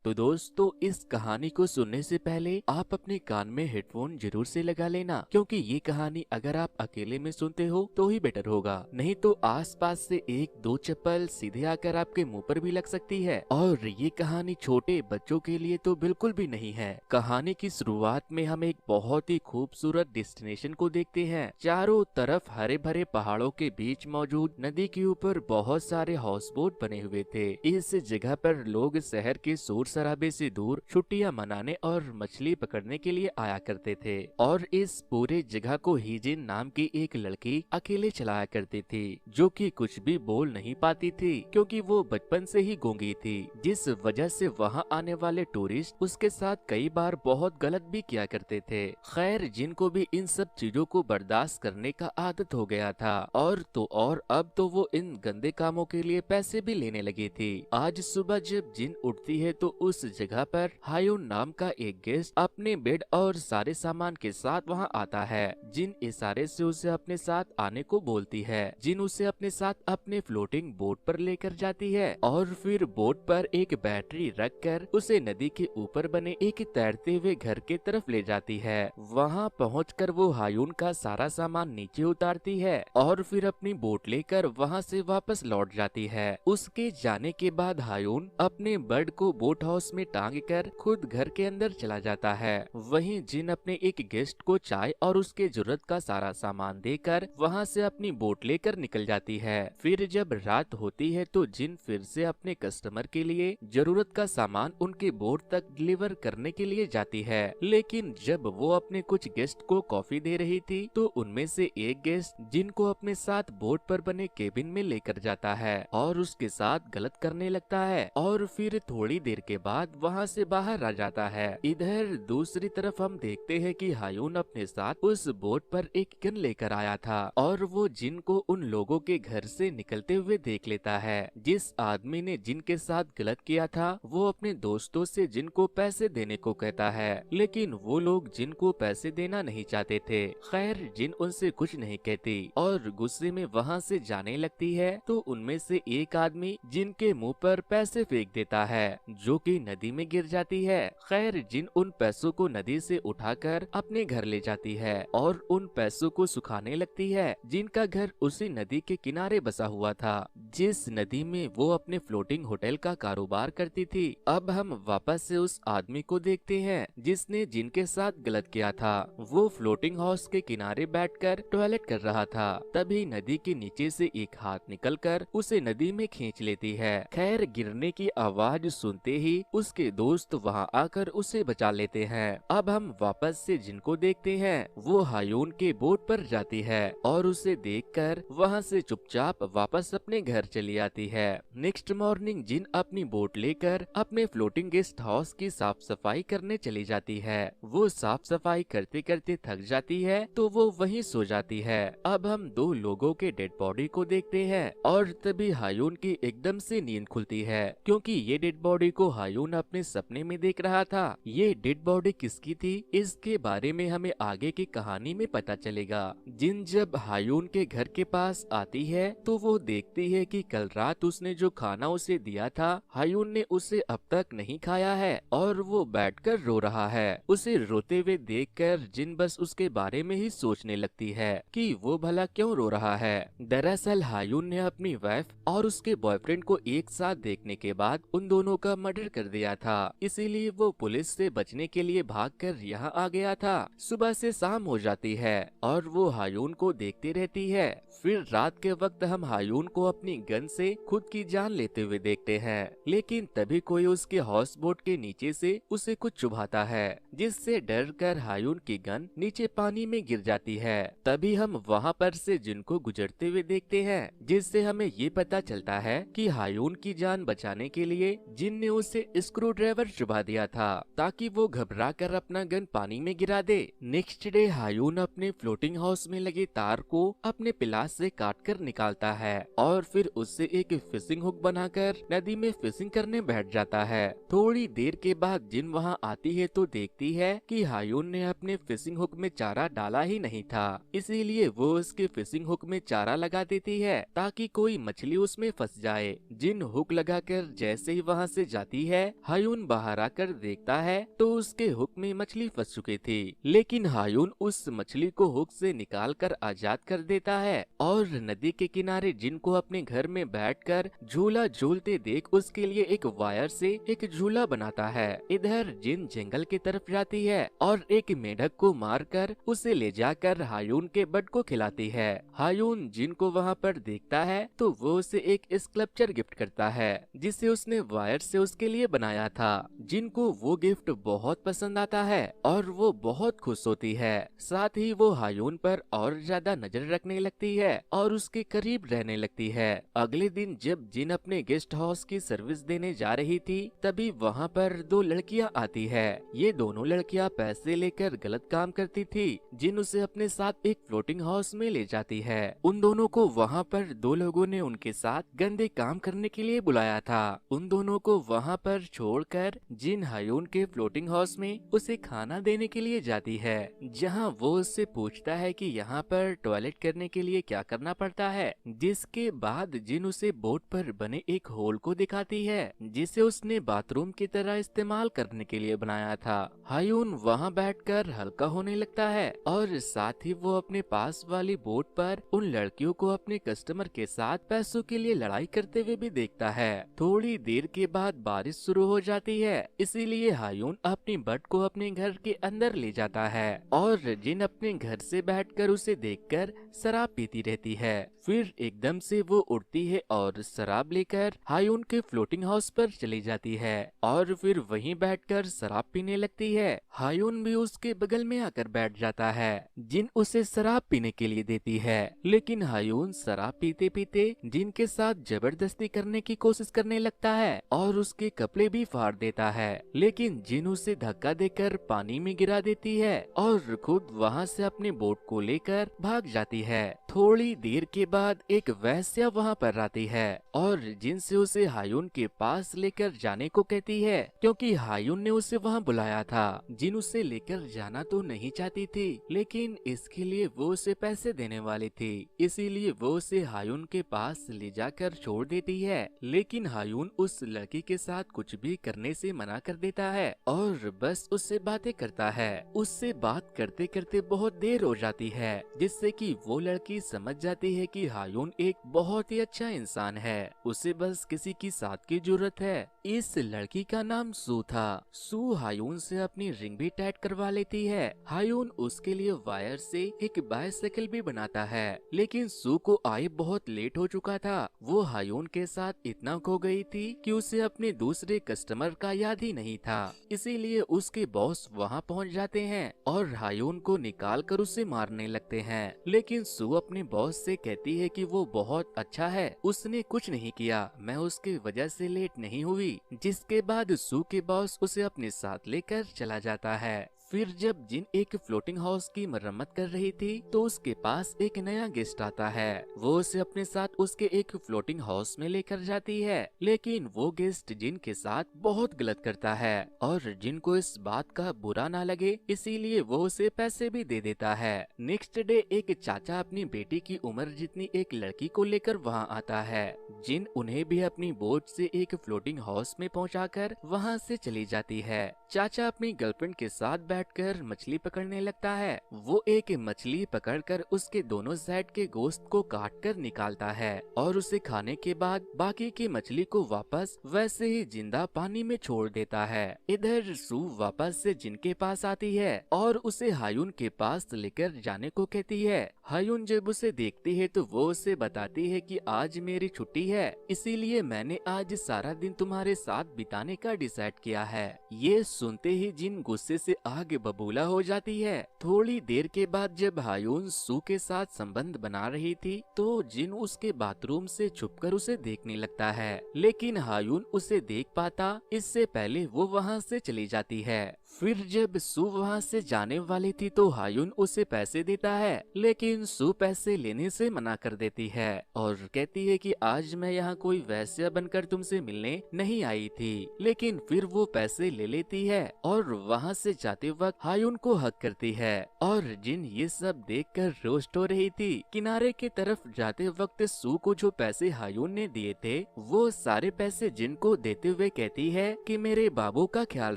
तो दोस्तों इस कहानी को सुनने से पहले आप अपने कान में हेडफोन जरूर से लगा लेना, क्योंकि ये कहानी अगर आप अकेले में सुनते हो तो ही बेटर होगा, नहीं तो आसपास से एक दो चप्पल सीधे आकर आपके मुंह पर भी लग सकती है। और ये कहानी छोटे बच्चों के लिए तो बिल्कुल भी नहीं है। कहानी की शुरुआत में हम एक बहुत ही खूबसूरत डेस्टिनेशन को देखते हैं। चारों तरफ हरे भरे पहाड़ों के बीच मौजूद नदी के ऊपर बहुत सारे हाउस बोट बने हुए थे। इस जगह पर लोग शहर के शोर शराबे से दूर छुट्टियां मनाने और मछली पकड़ने के लिए आया करते थे। और इस पूरे जगह को हीजिन नाम की एक लड़की अकेले चलाया करती थी, जो कि कुछ भी बोल नहीं पाती थी क्योंकि वो बचपन से ही गूंगी थी, जिस वजह से वहां आने वाले टूरिस्ट उसके साथ कई बार बहुत गलत भी किया करते थे। खैर, जिनको भी इन सब चीजों को बर्दाश्त करने का आदत हो गया था, और तो और अब तो वो इन गंदे कामों के लिए पैसे भी लेने लगी थी। आज सुबह जब जिन उठती है तो उस जगह पर हायून नाम का एक गेस्ट अपने बेड और सारे सामान के साथ वहां आता है। जिन इशारे से उसे अपने साथ आने को बोलती है। जिन उसे अपने साथ अपने फ्लोटिंग बोट पर लेकर जाती है और फिर बोट पर एक बैटरी रखकर उसे नदी के ऊपर बने एक तैरते हुए घर के तरफ ले जाती है। वहां पहुंचकर वो हायून का सारा सामान नीचे उतारती है और फिर अपनी बोट लेकर वहां से वापस लौट जाती है। उसके जाने के बाद हायून अपने बर्ड को बोट हाउस में टांग कर खुद घर के अंदर चला जाता है। वहीं जिन अपने एक गेस्ट को चाय और उसके जरूरत का सारा सामान देकर वहां से अपनी बोट लेकर निकल जाती है। फिर जब रात होती है तो जिन फिर से अपने कस्टमर के लिए जरूरत का सामान उनके बोट तक डिलीवर करने के लिए जाती है। लेकिन जब वो अपने कुछ गेस्ट को कॉफी दे रही थी तो उनमें से एक गेस्ट जिनको अपने साथ बोट पर बने केबिन में लेकर जाता है और उसके साथ गलत करने लगता है और फिर थोड़ी देर के बाद वहां से बाहर आ जाता है। इधर दूसरी तरफ हम देखते हैं कि हायून अपने साथ उस बोट पर एक गन लेकर आया था और वो जिन को उन लोगों के घर से निकलते हुए देख लेता है। जिस आदमी ने जिन के साथ गलत किया था वो अपने दोस्तों से जिन को पैसे देने को कहता है, लेकिन वो लोग जिन को पैसे देना नहीं चाहते थे। खैर, जिन उनसे कुछ नहीं कहती और गुस्से में वहाँ से जाने लगती है तो उनमें से एक आदमी जिनके मुंह पर पैसे फेंक देता है, जो कि नदी में गिर जाती है। खैर, जिन उन पैसों को नदी से उठाकर अपने घर ले जाती है और उन पैसों को सुखाने लगती है, जिनका घर उसी नदी के किनारे बसा हुआ था, जिस नदी में वो अपने फ्लोटिंग होटल का कारोबार करती थी। अब हम वापस से उस आदमी को देखते हैं जिसने जिनके साथ गलत किया था। वो फ्लोटिंग हाउस के किनारे बैठकर टॉयलेट कर रहा था। तभी नदी के नीचे से एक हाथ निकलकर उसे नदी में खींच लेती है। खैर, गिरने की आवाज सुनते ही उसके दोस्त वहां आकर उसे बचा लेते हैं। अब हम वापस से जिनको देखते हैं वो हायून के बोट पर जाती है और उसे देखकर वहां से चुपचाप वापस अपने घर चली आती है। नेक्स्ट मॉर्निंग जिन अपनी बोट लेकर अपने फ्लोटिंग गेस्ट हाउस की साफ सफाई करने चली जाती है। वो साफ सफाई करते करते थक जाती है तो वो वहीं सो जाती है। अब हम दो लोगों के डेड बॉडी को देखते हैं और तभी हायून की एकदम से नींद खुलती है, क्योंकि ये डेड बॉडी को हायून अपने सपने में देख रहा था। ये डेड बॉडी किसकी थी इसके बारे में हमें आगे की कहानी में पता चलेगा। जिन जब हायून के घर के पास आती है तो वो देखती है कि कल रात उसने जो खाना उसे दिया था हायून ने उसे अब तक नहीं खाया है और वो बैठकर रो रहा है। उसे रोते हुए देखकर जिन बस उसके बारे में ही सोचने लगती है कि वो भला क्यों रो रहा है। दरअसल हायून ने अपनी वाइफ और उसके बॉयफ्रेंड को एक साथ देखने के बाद उन दोनों का मर्डर कर दिया था, इसीलिए वो पुलिस से बचने के लिए भागकर यहाँ आ गया था। सुबह से शाम हो जाती है और वो हायून को देखती रहती है। फिर रात के वक्त हम हायून को अपनी गन से खुद की जान लेते हुए देखते हैं, लेकिन तभी कोई उसके हाउस बोट के नीचे से उसे कुछ चुभाता है, जिससे डर कर हायून की गन नीचे पानी में गिर जाती है। तभी हम वहाँ पर से जिनको गुजरते हुए देखते हैं, जिससे हमें ये पता चलता है कि हायून की जान बचाने के लिए जिन ने उसे स्क्रू ड्राइवर चुभा दिया था ताकि वो घबरा कर अपना गन पानी में गिरा दे। नेक्स्ट डे हायून अपने फ्लोटिंग हाउस में लगे तार को अपने पिलास से काट कर निकालता है और फिर उससे एक फिशिंग हुक बनाकर नदी में फिशिंग करने बैठ जाता है। थोड़ी देर के बाद जिन वहाँ आती है तो देखती है कि हायून ने अपने फिशिंग हुक में चारा डाला ही नहीं था, इसीलिए वो उसके फिशिंग हुक में चारा लगा देती है ताकि कोई मछली उसमें फंस जाए। जिन हुक लगाकर जैसे ही वहाँ से जाती है। हायून बाहर आकर देखता है तो उसके हुक में मछली फंस चुकी थी, लेकिन हायून उस मछली को हुक से निकाल कर आजाद कर देता है और नदी के किनारे जिन को अपने घर में बैठकर झूला झूलते देख उसके लिए एक वायर से एक झूला बनाता है। इधर जिन जंगल की तरफ जाती है और एक मेढक को मारकर उसे ले जाकर हायून के बट को खिलाती है। हायून जिन को वहाँ पर देखता है तो वो उसे एक स्कल्पचर गिफ्ट करता है जिसे उसने वायर से उसके लिए बनाया था। जिन को वो गिफ्ट बहुत पसंद आता है और वो बहुत खुश होती है। साथ ही वो हायून पर और ज्यादा नजर रखने लगती है और उसके करीब रहने लगती है। अगले दिन जब जिन अपने गेस्ट हाउस की सर्विस देने जा रही थी तभी वहाँ पर दो लड़कियाँ आती है। ये दोनों लड़कियाँ पैसे लेकर गलत काम करती थी। जिन उसे अपने साथ एक फ्लोटिंग हाउस में ले जाती है। उन दोनों को वहाँ पर दो लोगों ने उनके साथ गंदे काम करने के लिए बुलाया था। उन दोनों को वहाँ पर छोड़कर जिन हायून के फ्लोटिंग हाउस में उसे खाना देने के लिए जाती है, जहाँ वो उससे पूछता है कि यहाँ पर टॉयलेट करने के लिए क्या करना पड़ता है। जिसके बाद जिन उसे बोट पर बने एक होल को दिखाती है जिसे उसने बाथरूम की तरह इस्तेमाल करने के लिए बनाया था। हायून वहाँ बैठकर हल्का होने लगता है और साथ ही वो अपने पास वाली बोट पर उन लड़कियों को अपने कस्टमर के साथ पैसों के लिए लड़ाई करते हुए भी देखता है। थोड़ी देर के बाद बारिश शुरू हो जाती है, इसीलिए हायून अपनी बट को अपने घर के अंदर ले जाता है और जिन अपने घर से बैठकर उसे देखकर शराब पीती रहती है। फिर एकदम से वो उड़ती है और शराब लेकर हायून के फ्लोटिंग हाउस पर चली जाती है और फिर वहीं बैठकर शराब पीने लगती है। हायून भी उसके बगल में आकर बैठ जाता है। जिन उसे शराब पीने के लिए देती है, लेकिन हायून शराब पीते पीते जिन के साथ जबरदस्ती करने की कोशिश करने लगता है और उसके कपड़े भी फाड़ देता है, लेकिन जिन उसे धक्का देकर पानी में गिरा देती है और खुद वहाँ से अपने बोट को लेकर भाग जाती है। थोड़ी देर के बाद एक वैश्या वहाँ पर आती है और जिनसे उसे हायून के पास लेकर जाने को कहती है, क्योंकि हायून ने उसे वहाँ बुलाया था। जिन उसे लेकर जाना तो नहीं चाहती थी, लेकिन इसके लिए वो उसे पैसे देने वाली थी, इसीलिए वो उसे हायून के पास ले जाकर छोड़ देती है। लेकिन हायून उस लड़की के साथ कुछ भी करने से मना कर देता है और बस उससे बातें करता है। उससे बात करते करते बहुत देर हो जाती है, जिससे कि वो लड़की समझ जाती है कि हायून एक बहुत ही अच्छा इंसान है, उसे बस किसी की साथ की जरूरत है। इस लड़की का नाम सू था। सू हायून से अपनी रिंग भी टाइट करवा लेती है। हायून उसके लिए वायर से एक बाइसाइकिल भी बनाता है, लेकिन सू को आए बहुत लेट हो चुका था। वो हायून के साथ इतना खो गई थी कि उसे अपने दूसरे कस्टमर का याद ही नहीं था, इसीलिए उसके बॉस वहाँ पहुँच जाते हैं और हायून को निकाल कर उसे मारने लगते हैं। लेकिन सू अपने बॉस से कहती है कि वो बहुत अच्छा है, उसने कुछ नहीं किया, मैं उसकी वजह से लेट नहीं हुई। जिसके बाद सू के बॉस उसे अपने साथ लेकर चला जाता है। फिर जब जिन एक फ्लोटिंग हाउस की मरम्मत कर रही थी तो उसके पास एक नया गेस्ट आता है। वो उसे अपने साथ उसके एक फ्लोटिंग हाउस में लेकर जाती है, लेकिन वो गेस्ट जिन के साथ बहुत गलत करता है और जिन को इस बात का बुरा ना लगे इसीलिए वो उसे पैसे भी दे देता है। नेक्स्ट डे एक चाचा अपनी बेटी की उम्र जितनी एक लड़की को लेकर वहाँ आता है। जिन उन्हें भी अपनी बोट से एक फ्लोटिंग हाउस में पहुँचाकर वहाँ से चली जाती है। चाचा अपनी गर्लफ्रेंड के साथ बैठकर मछली पकड़ने लगता है। वो एक मछली पकड़कर उसके दोनों साइड के गोश्त को काटकर निकालता है और उसे खाने के बाद बाकी की मछली को वापस वैसे ही जिंदा पानी में छोड़ देता है। इधर सू वापस से जिन के पास आती है और उसे हायून के पास लेकर जाने को कहती है। हायून जब उसे देखती है तो वो उसे बताती है कि आज मेरी छुट्टी है, इसीलिए मैंने आज सारा दिन तुम्हारे साथ बिताने का डिसाइड किया है। ये सुनते ही जिन गुस्से से आग बबूला हो जाती है। थोड़ी देर के बाद जब हायून सू के साथ संबंध बना रही थी तो जिन उसके बाथरूम से छुपकर उसे देखने लगता है, लेकिन हायून उसे देख पाता इससे पहले वो वहाँ से चली जाती है। फिर जब सू वहाँ से जाने वाली थी तो हायुन उसे पैसे देता है, लेकिन सू पैसे लेने से मना कर देती है और कहती है कि आज मैं यहाँ कोई वैश्या बनकर तुमसे मिलने नहीं आई थी। लेकिन फिर वो पैसे ले लेती है और वहाँ से जाते वक्त हायुन को हक करती है और जिन ये सब देखकर रोस्ट हो रही थी। किनारे की तरफ जाते वक्त सू को जो पैसे हायुन ने दिए थे वो सारे पैसे जिन को देते हुए कहती है कि मेरे बाबू का ख्याल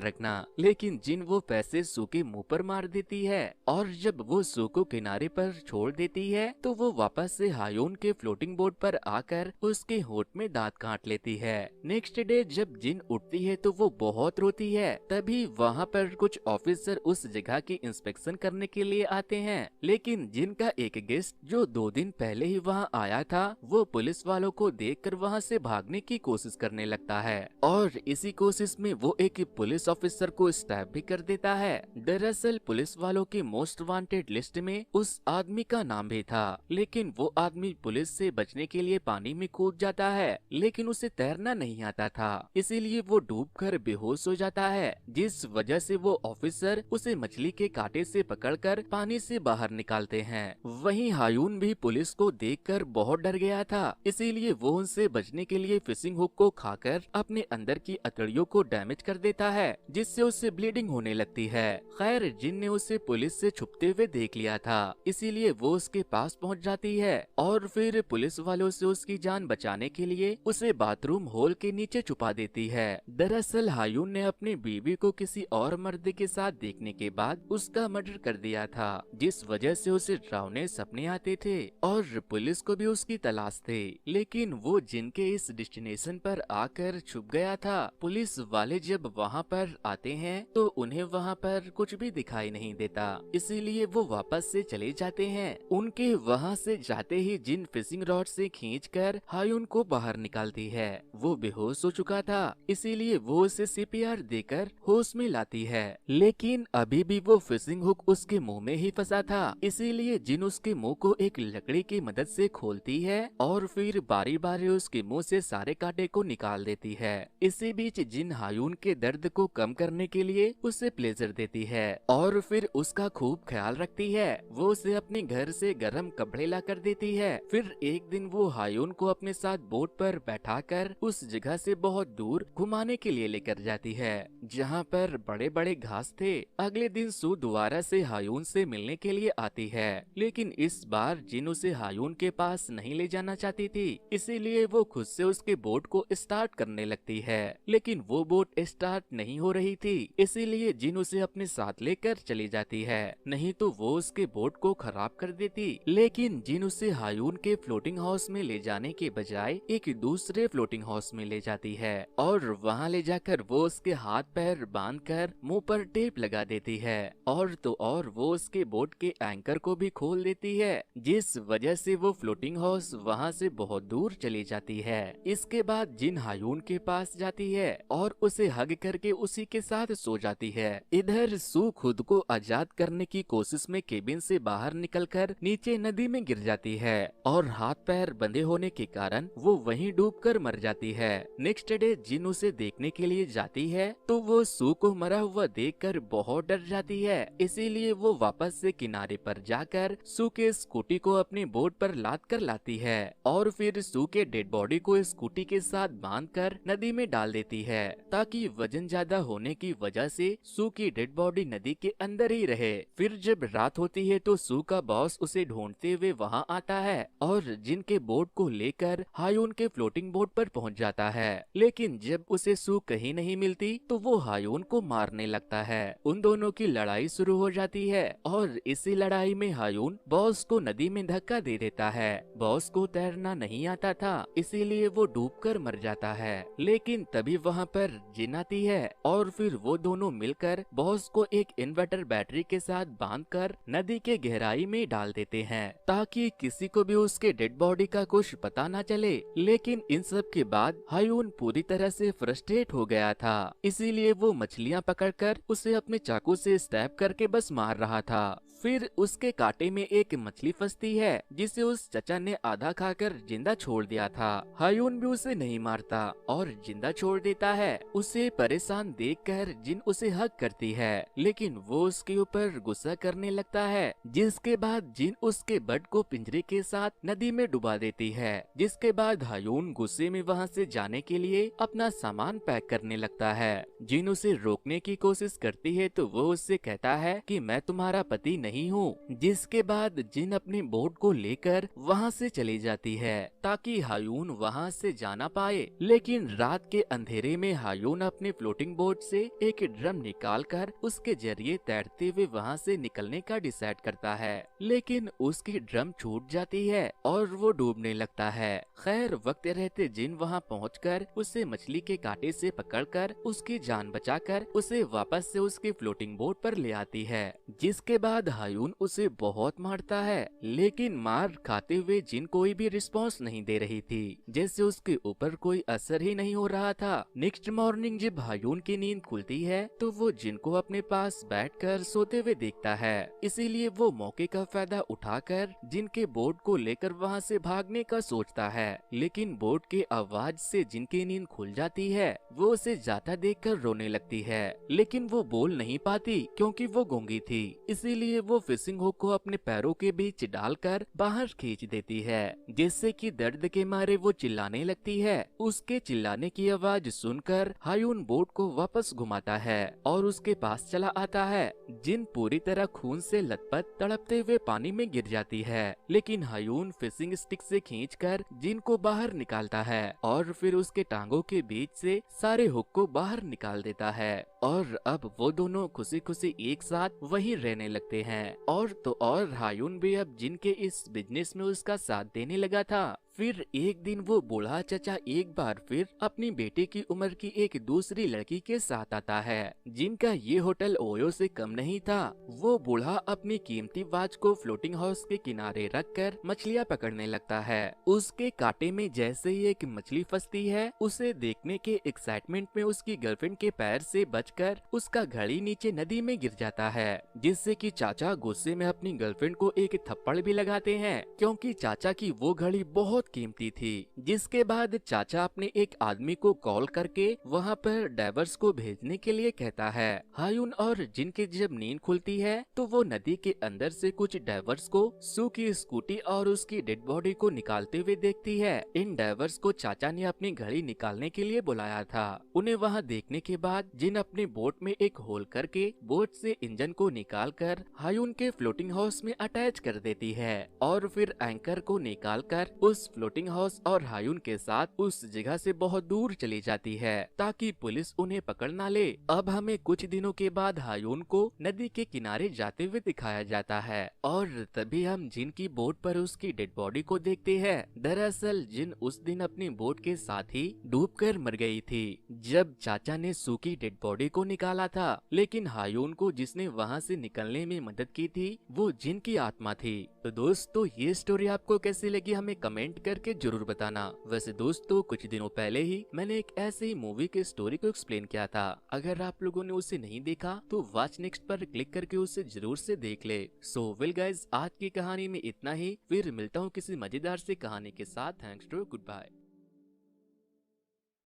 रखना, लेकिन जिन वो पैसे सू के मुंह पर मार देती है और जब वो सू को किनारे पर छोड़ देती है तो वो वापस से हायुन के फ्लोटिंग बोर्ड पर आकर उसके होंठ में दांत काट लेती है। नेक्स्ट डे जब जिन उठती है तो वो बहुत रोती है। तभी वहाँ पर कुछ ऑफिसर उस जगह की इंस्पेक्शन करने के लिए आते हैं, लेकिन जिन का एक गेस्ट जो 2 दिन पहले ही वहाँ आया था वो पुलिस वालों को देखकर वहाँ से भागने की कोशिश करने लगता है और इसी कोशिश में वो एक पुलिस ऑफिसर को स्टैप भी कर देता है। दरअसल पुलिस वालों की मोस्ट वांटेड लिस्ट में उस आदमी का नाम भी था, लेकिन वो आदमी पुलिस से बचने के लिए पानी में कूद जाता है, लेकिन उसे तैरना नहीं आता था, इसीलिए वो डूबकर बेहोश हो जाता है, जिस वजह से वो ऑफिसर उसे मछली के कांटे से पकड़कर पानी से बाहर निकालते हैं। वहीं हायुन भी पुलिस को देखकर बहुत डर गया था, इसीलिए वो उनसे बचने के लिए फिशिंग हुक को खाकर अपने अंदर की अतड़ियों को डैमेज कर देता है, जिससे उसे ब्लीडिंग होने लगती है। खैर जिन ने उसे पुलिस से छुपते हुए देख लिया था, इसीलिए वो उसके पास पहुंच जाती है और फिर पुलिस वालों से उसकी जान बचाने के लिए उसे बाथरूम होल के नीचे छुपा देती है। दरअसल हायुन ने अपनी बीवी को किसी और मर्द के साथ देखने के बाद उसका मर्डर कर दिया था, जिस वजह से उसे डरावने सपने आते थे और पुलिस को भी उसकी तलाश थी, लेकिन वो जिनके इस डेस्टिनेशन पर आकर छुप गया था। पुलिस वाले जब वहाँ पर आते हैं तो उन्हें वहाँ पर कुछ भी दिखाई नहीं देता, इसीलिए वो वापस से चले जाते हैं। उनके वहाँ से जाते ही जिन फिशिंग रॉड से खींचकर हायुन को बाहर निकालती है। वो बेहोश हो चुका था, इसीलिए वो उसे सीपीआर देकर होश में लाती है, लेकिन अभी भी वो फिशिंग हुक उसके मुंह में ही फंसा था, इसीलिए जिन उसके मुंह को एक लकड़ी की मदद से खोलती है और फिर बारी बारी उसके मुंह से सारे कांटे को निकाल देती है। इसी बीच जिन हायुन के दर्द को कम करने के लिए उसे प्लेजर देती है और फिर उसका खूब ख्याल रखती है। वो उसे अपने घर से गर्म कपड़े ला कर देती है। फिर एक दिन वो हायुन को अपने साथ बोट पर बैठाकर उस जगह से बहुत दूर घुमाने के लिए लेकर जाती है जहाँ पर बड़े बड़े घास थे। अगले दिन सू दोबारा से हायुन से मिलने के लिए आती है, लेकिन इस बार जिन उसे हायुन के पास नहीं ले जाना चाहती थी, इसीलिए वो खुद से उसके बोट को स्टार्ट करने लगती है, लेकिन वो बोट स्टार्ट नहीं हो रही थी, इसीलिए जिन उसे अपने साथ लेकर चली जाती है, नहीं तो वो उसके बोट को खराब कर देती। लेकिन जिन उसे हायुन के फ्लोटिंग हाउस में ले जाने के बजाय एक दूसरे फ्लोटिंग हाउस में ले जाती है और वहाँ ले जाकर वो उसके हाथ पैर बांधकर मुंह पर टेप लगा देती है और तो और वो उसके बोट के एंकर को भी खोल देती है, जिस वजह से वो फ्लोटिंग हाउस वहाँ से बहुत दूर चली जाती है। इसके बाद जिन हायुन के पास जाती है और उसे हग करके उसी के साथ सो जाती है। इधर सू खुद को आजाद करने की कोशिश में केबिन से बाहर निकलकर नीचे नदी में गिर जाती है और हाथ पैर बंधे होने के कारण वो वहीं डूबकर मर जाती है। नेक्स्ट डे जिन उसे देखने के लिए जाती है तो वो सू को मरा हुआ देखकर बहुत डर जाती है, इसीलिए वो वापस से किनारे पर जाकर सू के स्कूटी को अपनी बोट पर लाद कर लाती है और फिर सू के डेड बॉडी को स्कूटी के साथ बांधकर नदी में डाल देती है, ताकि वजन ज्यादा होने की वजह से सू की डेड बॉडी नदी के अंदर ही रहे। फिर जब रात होती है तो सू का बॉस उसे ढूंढते हुए वहाँ आता है और जिनके बोट को लेकर हायुन के फ्लोटिंग बोट पर पहुँच जाता है, लेकिन जब उसे सू कहीं नहीं मिलती तो वो हायुन को मारने लगता है। उन दोनों की लड़ाई शुरू हो जाती है और इसी लड़ाई में हायुन बॉस को नदी में धक्का दे देता है। बॉस को तैरना नहीं आता था, इसीलिए वो डूबकर मर जाता है, लेकिन तभी वहाँ पर जिन आती है और फिर वो दोनों मिलकर बॉस को एक इन्वर्टर बैटरी के साथ बांधकर नदी के गहराई में डाल देते हैं, ताकि किसी को भी उसके डेड बॉडी का कुछ पता न चले। लेकिन इन सब के बाद हायुन पूरी तरह से फ्रस्ट्रेट हो गया था, इसीलिए वो मछलियाँ पकड़कर उसे अपने चाकू से स्टैब करके बस मार रहा था। फिर उसके कांटे में एक मछली फंसती है जिसे उस चचा ने आधा खाकर जिंदा छोड़ दिया था। हायुन भी उसे नहीं मारता और जिंदा छोड़ देता है। उसे परेशान देखकर जिन उसे उसे हक करती है, लेकिन वो उसके ऊपर गुस्सा करने लगता है, जिसके बाद जिन उसके बट को पिंजरे के साथ नदी में डुबा देती है। जिसके बाद हायून गुस्से में वहाँ से जाने के लिए अपना सामान पैक करने लगता है। जिन उसे रोकने की कोशिश करती है तो वो उससे कहता है कि मैं तुम्हारा पति नहीं हूँ। जिसके बाद जिन अपने बोट को लेकर वहाँ से चली जाती है ताकि हायून वहाँ से जाना पाए। लेकिन रात के अंधेरे में हायून अपने फ्लोटिंग बोट से एक ड्रम निकालकर उसके जरिए तैरते हुए वहाँ से निकलने का डिसाइड करता है, लेकिन उसकी ड्रम छूट जाती है और वो डूबने लगता है। खैर वक्त रहते जिन वहाँ पहुंचकर उसे मछली के कांटे से पकड़कर उसकी जान बचाकर उसे वापस से उसकी फ्लोटिंग बोट पर ले आती है। जिसके बाद हायून उसे बहुत मारता है, लेकिन मार खाते हुए जिन कोई भी रिस्पॉन्स नहीं दे रही थी, जैसे उसके ऊपर कोई असर ही नहीं हो रहा था। नेक्स्ट मॉर्निंग जब हायून की नींद खुलती है तो वो जिन को अपने पास बैठकर सोते हुए देखता है, इसीलिए वो मौके का फायदा उठाकर जिन के बोट को लेकर वहाँ से भागने का सोचता है। लेकिन बोट के आवाज से जिन की नींद खुल जाती है, वो उसे जाता देखकर रोने लगती है, लेकिन वो बोल नहीं पाती क्योंकि वो गूंगी थी। इसीलिए वो फिशिंग हुक को अपने पैरों के बीच डालकर बाहर खींच देती है, जिससे कि दर्द के मारे वो चिल्लाने लगती है। उसके चिल्लाने की आवाज सुनकर हायून बोट को वापस घुमाता है और उसके पास चला आता है। जिन पूरी तरह खून से लथपथ तड़पते हुए पानी में गिर जाती है, लेकिन हायून फिशिंग स्टिक से खींचकर जिन को बाहर निकालता है और फिर उसके टांगों के बीच से सारे हुक को बाहर निकाल देता है। और अब वो दोनों खुशी खुशी एक साथ वहीं रहने लगते हैं। और तो और हायून भी अब जिन के इस बिजनेस में उसका साथ देने लगा था। फिर एक दिन वो बूढ़ा चचा एक बार फिर अपनी बेटे की उम्र की एक दूसरी लड़की के साथ आता है, जिनका ये होटल ओयो से कम नहीं था। वो बूढ़ा अपनी कीमती वॉच को फ्लोटिंग हाउस के किनारे रखकर मछलियाँ पकड़ने लगता है। उसके कांटे में जैसे ही एक मछली फंसती है, उसे देखने के एक्साइटमेंट में उसकी गर्लफ्रेंड के पैर से बचकर उसका घड़ी नीचे नदी में गिर जाता है, जिससे कि चाचा गुस्से में अपनी गर्लफ्रेंड को एक थप्पड़ भी लगाते हैं, क्योंकि चाचा की वो घड़ी बहुत कीमती थी। जिसके बाद चाचा अपने एक आदमी को कॉल करके वहाँ पर डाइवर्स को भेजने के लिए कहता है। हायून और जिन की जब नींद खुलती है तो वो नदी के अंदर से कुछ डाइवर्स को सू की स्कूटी और उसकी डेड बॉडी को निकालते हुए देखती है। इन डाइवर्स को चाचा ने अपनी घड़ी निकालने के लिए बुलाया था। उन्हें वहाँ देखने के बाद जिन अपने बोट में एक होल करके बोट से इंजन को निकाल कर हायून के फ्लोटिंग हाउस में अटैच कर देती है और फिर एंकर को निकाल कर उस फ्लोटिंग हाउस और हायून के साथ उस जगह से बहुत दूर चली जाती है ताकि पुलिस उन्हें पकड़ ना ले। अब हमें कुछ दिनों के बाद हायून को नदी के किनारे जाते हुए दिखाया जाता है और तभी हम जिन की बोट पर उसकी डेड बॉडी को देखते हैं। दरअसल जिन उस दिन अपनी बोट के साथ ही डूबकर मर गई थी जब चाचा ने सू की डेड बॉडी को निकाला था, लेकिन हायून को जिसने वहाँ से निकलने में मदद की थी वो जिन की आत्मा थी। तो दोस्तों ये स्टोरी आपको कैसी लगी हमें कमेंट करके जरूर बताना। वैसे दोस्तों कुछ दिनों पहले ही मैंने एक ऐसे ही मूवी के स्टोरी को एक्सप्लेन किया था, अगर आप लोगों ने उसे नहीं देखा तो वॉच नेक्स्ट पर क्लिक करके उसे जरूर से देख ले। सो वेल गाइज, आज की कहानी में इतना ही, फिर मिलता हूँ किसी मजेदार से कहानी के साथ। Thanks to, good bye.